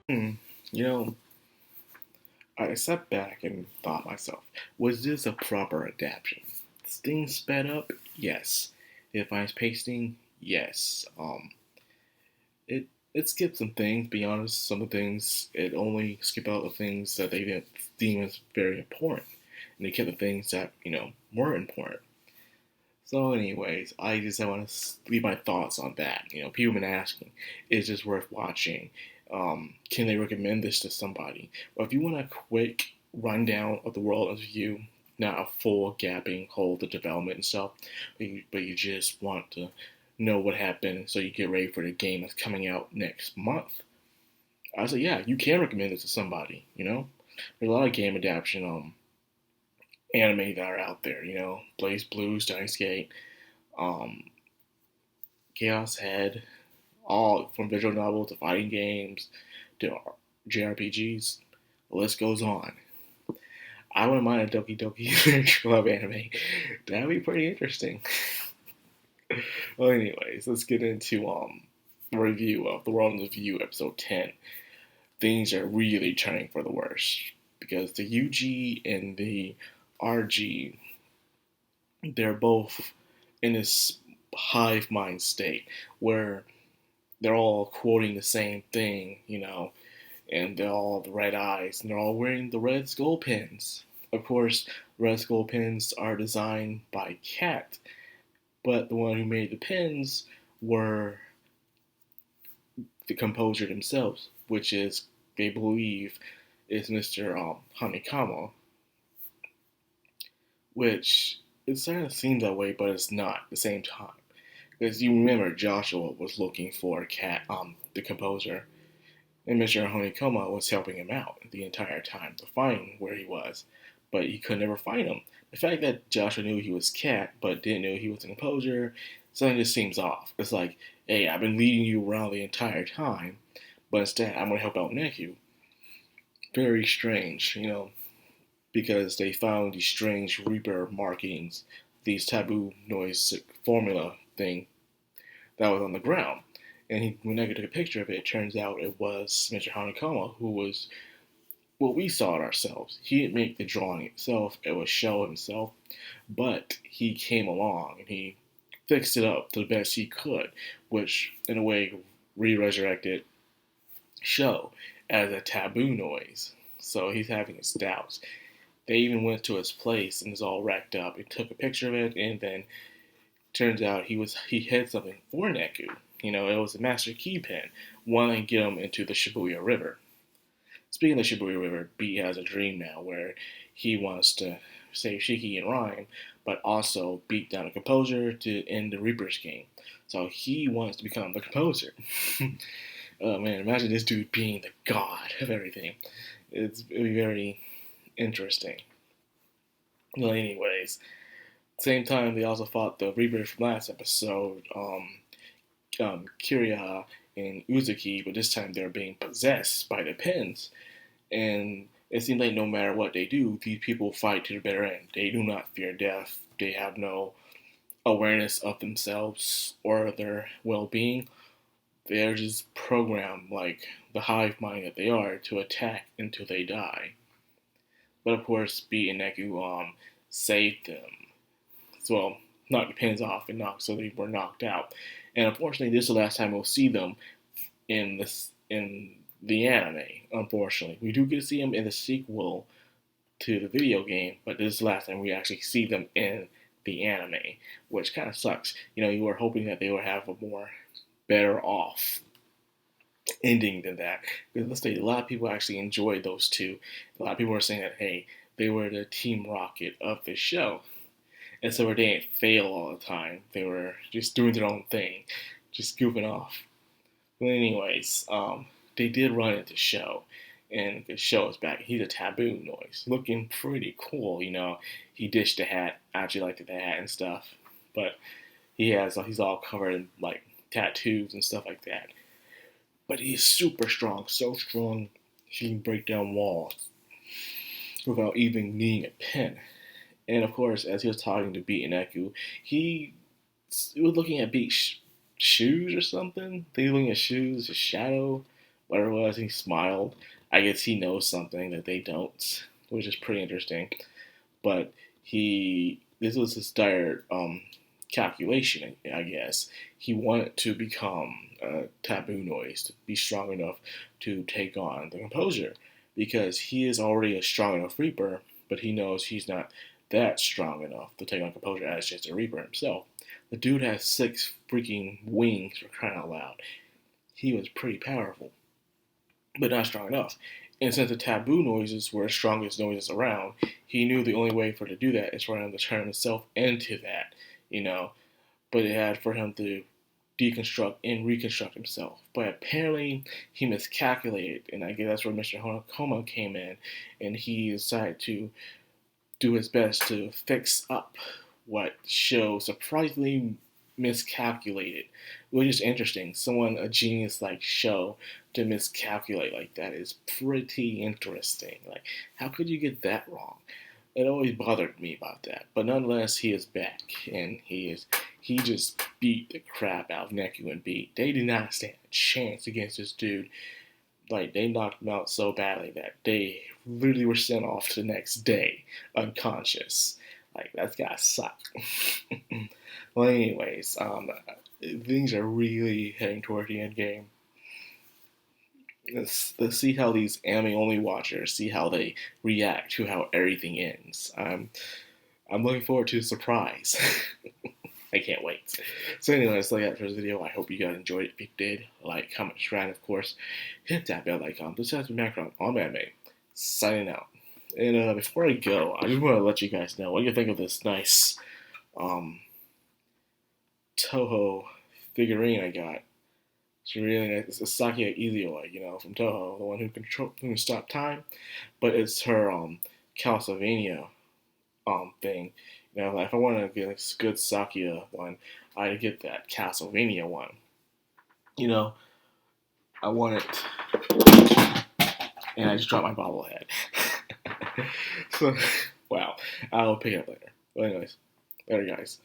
Hmm. You know, I sat back and thought myself, was this a proper adaptation? Things sped up? Yes. Did it find pacing? Yes. It it skipped some things. Be honest, some of the things it only skipped out the things that they didn't deem as very important, and they kept the things that were important. So, anyways, I just want to leave my thoughts on that. People have been asking, is this worth watching? Can they recommend this to somebody? Well, if you want a quick rundown of the world of view, not a full gapping whole the development and stuff, but you just want to know what happened so you get ready for the game that's coming out next month. I say, yeah, you can recommend this to somebody. There's a lot of game adaptation anime that are out there. Blaze Blue, Steins Gate, um, Chaos Head, all from visual novels to fighting games to JRPGs. The list goes on. I wouldn't mind a Doki Doki Club anime. That'd be pretty interesting. Well, anyways, let's get into a review of The World in the View, episode 10. Things are really turning for the worse because the UG and the RG, they're both in this hive mind state where they're all quoting the same thing, and they're all the red eyes, and they're all wearing the red skull pins. Of course, red skull pins are designed by Cat, but the one who made the pins were the composer themselves, which is, they believe, is Mr. Hanekama, which it kind of seems that way, but it's not at the same time. Because you remember Joshua was looking for Cat, the composer, and Mr. Honeycomb was helping him out the entire time to find where he was, but he could never find him. The fact that Joshua knew he was Cat, but didn't know he was a composer, something just seems off. It's like, hey, I've been leading you around the entire time, but instead I'm going to help out Neku. Very strange, because they found these strange Reaper markings, these taboo noise formula thing that was on the ground. And when Neku took a picture of it, it turns out it was Mr. Hanekama, who was what we saw it ourselves. He didn't make the drawing itself, it was Show himself, but he came along and he fixed it up to the best he could, which in a way re-resurrected Show as a taboo noise. So he's having his doubts. They even went to his place and it's all wrecked up. He took a picture of it, and then turns out he had something for Neku. It was a master key pin, wanting to get him into the Shibuya River. Speaking of the Shibuya River, B has a dream now where he wants to save Shiki and Rhyme, but also beat down a composer to end the Reaper's game. So he wants to become the composer. Oh man, imagine this dude being the god of everything. It'd be very interesting. Well, anyways, same time they also fought the Reaper from last episode, Kiriya and Uzuki, but this time they're being possessed by the pins. And it seems like no matter what they do, these people fight to the bitter end. They do not fear death. They have no awareness of themselves or their well-being. They're just programmed like the hive mind that they are to attack until they die. But of course, Beat and Neku saved them. So, well, knocked the pins off and knocked, so they were knocked out. And unfortunately, this is the last time we'll see them in the anime. Unfortunately, we do get to see them in the sequel to the video game, but this is the last time we actually see them in the anime, which kind of sucks. You were hoping that they would have a more better off ending than that. Because let's say a lot of people actually enjoyed those two. A lot of people were saying that, hey, they were the Team Rocket of the show. And so they didn't fail all the time. They were just doing their own thing, just goofing off. But anyways, they did run into Show, and the Show is back. He's a taboo noise, looking pretty cool. He ditched the hat. I actually liked the hat and stuff, but he's all covered in like tattoos and stuff like that. But he's super strong, so strong he can break down walls without even needing a pen. And of course, as he was talking to Beat and Eku, he was looking at Beat's shoes or something. They were looking at shoes, his shadow, whatever it was. He smiled. I guess he knows something that they don't, which is pretty interesting. But this was his dire calculation, I guess. He wanted to become a Taboo Noise, to be strong enough to take on the Composure, because he is already a strong enough Reaper, but he knows he's not that strong enough to take on Composure as just a Reaper himself. The dude has 6 freaking wings, for crying out loud. He was pretty powerful, but not strong enough. And since the Taboo Noises were the strongest noises around, he knew the only way for him to do that is for him to turn himself into that, you know. But it had for him to deconstruct and reconstruct himself. But apparently he miscalculated, and I guess that's where Mr. Honokoma came in, and he decided to do his best to fix up what Sho surprisingly miscalculated, which is interesting. Someone, a genius like Sho, to miscalculate like that is pretty interesting. Like, how could you get that wrong? It always bothered me about that. But nonetheless, he is back, and he just beat the crap out of Neku and Beat. They did not stand a chance against this dude. Like, they knocked him out so badly that they literally were sent off the next day, unconscious. Like, that's gotta suck. Well, anyways, things are really heading toward the end game. Let's see how these anime-only watchers, see how they react to how everything ends. I'm looking forward to the surprise. I can't wait. So anyways, that's for this video. I hope you guys enjoyed it. If you did, like, comment, subscribe, of course. Hit that bell icon. This has been Madcrownxox on anime. Signing out. And before I go, I just want to let you guys know, what do you think of this nice Toho figurine I got? It's really nice. It's a Sakia Izioi, from Toho, the one who can stop time. But it's her Castlevania thing. If I wanted to get a good Sakia one, I'd get that Castlevania one. I want it, and I just dropped my bobblehead. So, wow, I'll pick it up later. But anyways, later guys.